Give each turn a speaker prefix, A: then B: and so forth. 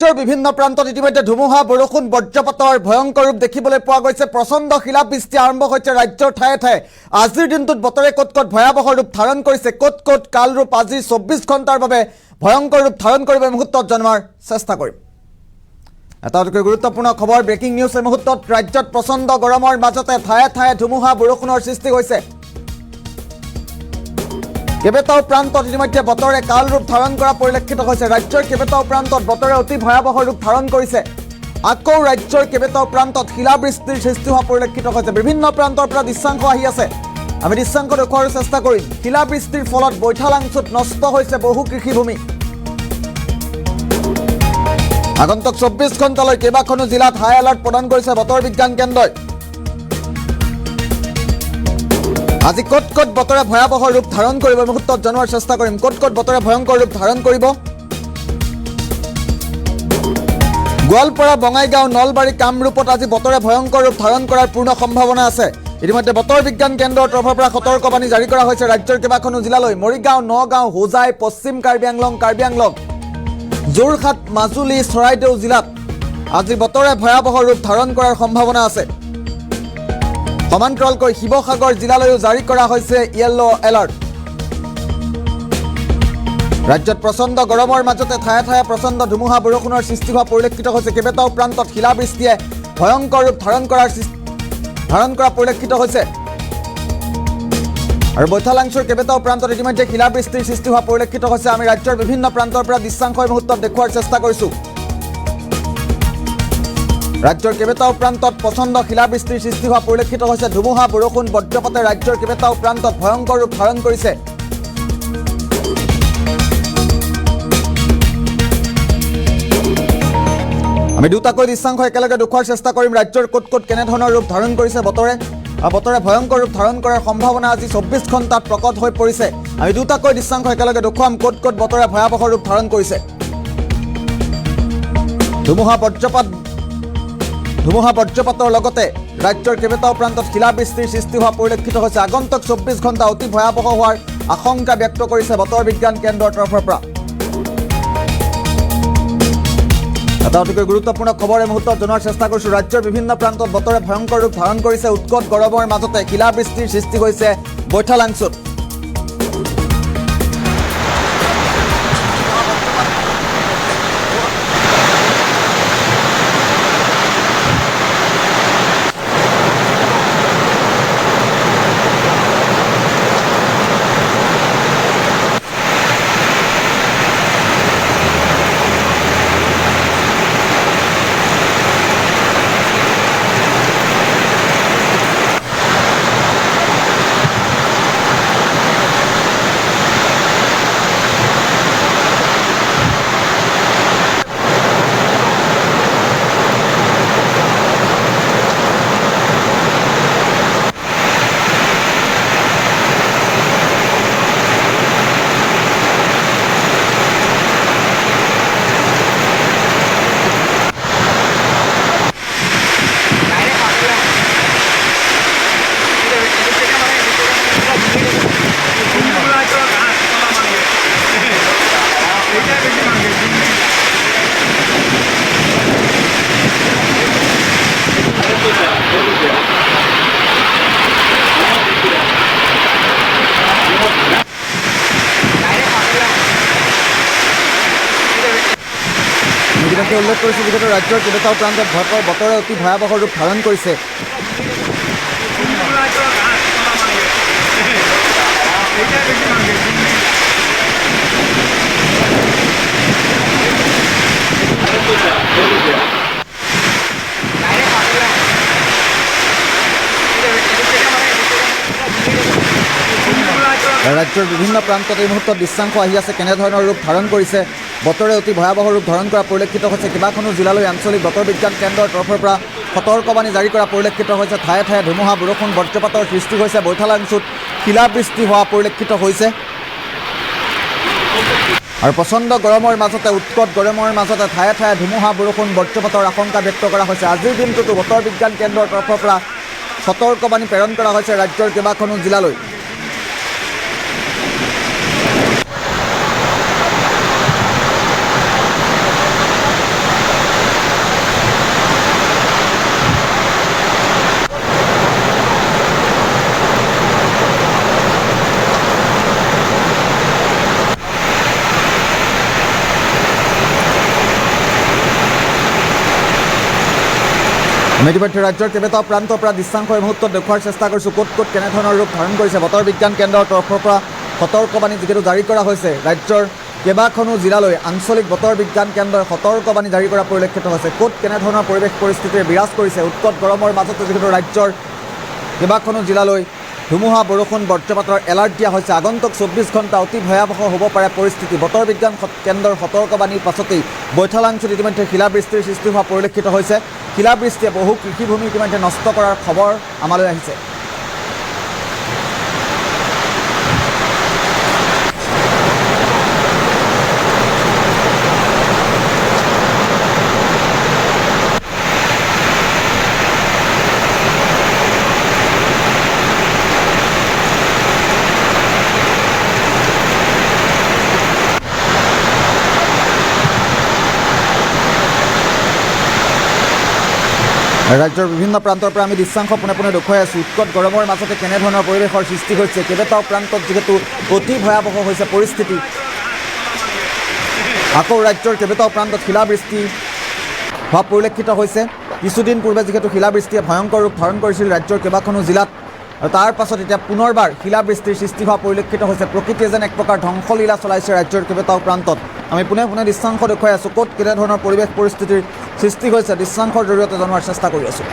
A: বিভিন্ন প্ৰান্তত ইতিমধ্যে ধুমুহা বৰষুণ বজ্ৰপাতৰ ভয়ংকৰ ৰূপ দেখিবলৈ পোৱা গৈছে। প্ৰচণ্ড শিলাবৃষ্টি আৰম্ভ হৈছে ৰাজ্যৰ ঠায়ে ঠায়ে। আজিৰ দিনটোত বতৰে ক'ত ক'ত ভয়াৱহ ৰূপ ধাৰণ কৰিছে, ক'ত ক'ত কাল ৰূপ আজি 24 ঘণ্টাৰ বাবে ভয়ংকৰ ৰূপ ধাৰণ কৰিব এই মুহূৰ্তত জনোৱাৰ চেষ্টা কৰিম। এটা অতিকৈ গুৰুত্বপূৰ্ণ খবৰ, ব্ৰেকিং নিউজ এই মুহূৰ্তত। ৰাজ্যত প্ৰচণ্ড গৰমৰ মাজতে ঠায়ে ঠায়ে ধুমুহা বৰষুণৰ সৃষ্টি হৈছে। কেইবাটাও প্ৰান্তত ইতিমধ্যে বতৰে কাল ৰূপ ধাৰণ কৰা পৰিলক্ষিত হৈছে। ৰাজ্যৰ কেইবাটাও প্ৰান্তত বতৰে অতি ভয়াৱহ ৰূপ ধাৰণ কৰিছে। আকৌ ৰাজ্যৰ কেইবাটাও প্ৰান্তত শিলাবৃষ্টিৰ সৃষ্টি হোৱা পৰিলক্ষিত হৈছে। বিভিন্ন প্ৰান্তৰ পৰা দৃশ্যাংশ আহি আছে, আমি দৃশ্যাংশ দেখুওৱাৰ চেষ্টা কৰিম। শিলাবৃষ্টিৰ ফলত বৈঠালাংচুত নষ্ট হৈছে বহু কৃষিভূমি। আগন্তুক 24 ঘণ্টালৈ কেইবাখনো জিলাত হাই এলাৰ্ট প্ৰদান কৰিছে বতৰ বিজ্ঞান কেন্দ্ৰই। আজি ক'ত ক'ত বতৰে ভয়াৱহ ৰূপ ধাৰণ কৰিব এই মুহূৰ্তত জনোৱাৰ চেষ্টা কৰিম। ক'ত ক'ত বতৰে ভয়ংকৰ ৰূপ ধাৰণ কৰিব। গোৱালপাৰা, বঙাইগাঁও, নলবাৰী, কামৰূপত আজি বতৰে ভয়ংকৰ ৰূপ ধাৰণ কৰাৰ পূৰ্ণ সম্ভাৱনা আছে। ইতিমধ্যে বতৰ বিজ্ঞান কেন্দ্ৰৰ তৰফৰ পৰা সতৰ্কবাণী জাৰি কৰা হৈছে ৰাজ্যৰ কেইবাখনো জিলালৈ। মৰিগাঁও, নগাঁও, হোজাই, পশ্চিম কাৰ্বি আংলং, যোৰহাট, মাজুলী, চৰাইদেউ জিলাত আজি বতৰে ভয়াৱহ ৰূপ ধাৰণ কৰাৰ সম্ভাৱনা আছে। সমান্তৰালকৈ শিৱসাগৰ জিলালৈও জাৰি কৰা হৈছে য়েল্লো এলাৰ্ট। ৰাজ্যত প্ৰচণ্ড গৰমৰ মাজতে ঠায়ে ঠায়ে প্ৰচণ্ড ধুমুহা বৰষুণৰ সৃষ্টি হোৱা পৰিলক্ষিত হৈছে। কেইবাটাও প্ৰান্তত শিলাবৃষ্টিয়ে ভয়ংকৰ ৰূপ ধাৰণ কৰা পৰিলক্ষিত হৈছে। আৰু বৈঠালাংচুৰ কেইবাটাও প্ৰান্তত ইতিমধ্যে শিলাবৃষ্টিৰ সৃষ্টি হোৱা পৰিলক্ষিত হৈছে। আমি ৰাজ্যৰ বিভিন্ন প্ৰান্তৰ পৰা দৃশ্যাংশ এই মুহূৰ্তত দেখুওৱাৰ চেষ্টা কৰিছোঁ। ৰাজ্যৰ কেইবাটাও প্ৰান্তত প্ৰচণ্ড শিলাবৃষ্টিৰ সৃষ্টি হোৱা পৰিলক্ষিত হৈছে। ধুমুহা বৰষুণ বজ্ৰপাতে ৰাজ্যৰ কেইবাটাও প্ৰান্তত ভয়ংকৰ ৰূপ ধাৰণ কৰিছে। আমি দুটাকৈ দৃশ্যাংশ একেলগে দেখুওৱাৰ চেষ্টা কৰিম। ৰাজ্যৰ ক'ত ক'ত কেনেধৰণৰ ৰূপ ধাৰণ কৰিছে বতৰে, আৰু বতৰে ভয়ংকৰ ৰূপ ধাৰণ কৰাৰ সম্ভাৱনা আজি 24 ঘণ্টাত প্ৰকট হৈ পৰিছে। আমি দুটাকৈ দৃশ্যাংশ একেলগে দেখুৱাম ক'ত ক'ত বতৰে ভয়াৱহ ৰূপ ধাৰণ কৰিছে। ধুমুহা বজ্ৰপাতৰ লগতে ৰাজ্যৰ কেইবাটাও প্ৰান্তত শিলাবৃষ্টিৰ সৃষ্টি হোৱা পৰিলক্ষিত হৈছে। আগন্তুক 24 ঘণ্টা অতি ভয়াৱহ হোৱাৰ আশংকা ব্যক্ত কৰিছে বতৰ বিজ্ঞান কেন্দ্ৰৰ তৰফৰ পৰা। এটা অতিকৈ গুৰুত্বপূৰ্ণ খবৰ এই মুহূৰ্তত জনোৱাৰ চেষ্টা কৰিছোঁ। ৰাজ্যৰ বিভিন্ন প্ৰান্তত বতৰে ভয়ংকৰ ৰূপ ধাৰণ কৰিছে। উৎকট গৰমৰ মাজতে শিলাবৃষ্টিৰ সৃষ্টি হৈছে বৈঠালাংচুত। উল্লেখ কৰিছোঁ যিহেতু ৰাজ্যৰ কেইবাটাও প্ৰান্তত বতৰে অতি ভয়াৱহ ৰূপ ধাৰণ কৰিছে। ৰাজ্যৰ বিভিন্ন প্ৰান্তত এই মুহূৰ্তত দৃশ্যাংশ আহি আছে কেনেধৰণৰ ৰূপ ধাৰণ কৰিছে। বতৰে অতি ভয়াৱহ ৰূপ ধাৰণ কৰা পৰিলক্ষিত হৈছে। কেইবাখনো জিলালৈ আঞ্চলিক বতৰ বিজ্ঞান কেন্দ্ৰৰ তৰফৰ পৰা সতৰ্কবাণী জাৰি কৰা পৰিলক্ষিত হৈছে। ঠায়ে ঠায়ে ধুমুহা বৰষুণ বজ্ৰপাতৰ সৃষ্টি হৈছে। বৈঠালাংচুত শিলাবৃষ্টি হোৱা পৰিলক্ষিত হৈছে। আৰু প্ৰচণ্ড গৰমৰ মাজতে উৎকট গৰমৰ মাজতে ঠায়ে ঠায়ে ধুমুহা বৰষুণ বজ্ৰপাতৰ আশংকা ব্যক্ত কৰা হৈছে। আজিৰ দিনটোতো বতৰ বিজ্ঞান কেন্দ্ৰৰ তৰফৰ পৰা সতৰ্কবাণী প্ৰেৰণ কৰা হৈছে ৰাজ্যৰ কেইবাখনো জিলালৈ। আমি ইতিমধ্যে ৰাজ্যৰ কেইবাটাও প্ৰান্তৰ পৰা দৃশ্যাংশ এই মুহূৰ্তত দেখুওৱাৰ চেষ্টা কৰিছোঁ ক'ত ক'ত কেনেধৰণৰ ৰূপ ধাৰণ কৰিছে বতৰ বিজ্ঞান কেন্দ্ৰৰ তৰফৰ পৰা সতৰ্কবাণী যিহেতু জাৰি কৰা হৈছে ৰাজ্যৰ কেইবাখনো জিলালৈ আঞ্চলিক বতৰ বিজ্ঞান কেন্দ্ৰই সতৰ্কবাণী জাৰি কৰা পৰিলক্ষিত হৈছে ক'ত কেনেধৰণৰ পৰিৱেশ পৰিস্থিতিৰে বিৰাজ কৰিছে উৎকট গৰমৰ মাজতে যিহেতু ৰাজ্যৰ কেইবাখনো জিলালৈ ধুমুহা বৰষুণ বজ্ৰপাতৰ এলাৰ্ট দিয়া হৈছে আগন্তুক 24 ঘণ্টা অতি ভয়াৱহ হ'ব পাৰে পৰিস্থিতি বতৰ বিজ্ঞান কেন্দ্ৰৰ সতৰ্কবাণীৰ পাছতেই বৈঠালাংশত ইতিমধ্যে শিলাবৃষ্টিৰ সৃষ্টি হোৱা পৰিলক্ষিত হৈছে শিলাবৃষ্টিয়ে বহু কৃষিভূমি ইতিমধ্যে নষ্ট কৰাৰ খবৰ আমালৈ আহিছে ৰাজ্যৰ বিভিন্ন প্ৰান্তৰ পৰা আমি দৃশ্যাংশ পোনে পোনে দেখুৱাই আছোঁ উৎকট গৰমৰ মাজতে কেনেধৰণৰ পৰিৱেশৰ সৃষ্টি হৈছে কেইবাটাও প্ৰান্তত যিহেতু অতি ভয়াৱহ হৈছে পৰিস্থিতি আকৌ ৰাজ্যৰ কেইবাটাও প্ৰান্তত শিলাবৃষ্টি হোৱা পৰিলক্ষিত হৈছে কিছুদিন পূৰ্বে যিহেতু শিলাবৃষ্টিয়ে ভয়ংকৰ ৰূপ ধাৰণ কৰিছিল ৰাজ্যৰ কেইবাখনো জিলাত আৰু তাৰ পাছত এতিয়া পুনৰবাৰ শিলাবৃষ্টিৰ সৃষ্টি হোৱা পৰিলক্ষিত হৈছে প্ৰকৃতিয়ে যেন এক প্ৰকাৰ ধ্বংসলীলা চলাইছে ৰাজ্যৰ কেইবাটাও প্ৰান্তত আমি পোনে পোনে দৃশ্যাংশ দেখুৱাই আছোঁ ক'ত কেনেধৰণৰ পৰিৱেশ পৰিস্থিতিৰ সৃষ্টি হৈছে দৃশ্যাংশৰ জৰিয়তে জনোৱাৰ চেষ্টা কৰি আছোঁ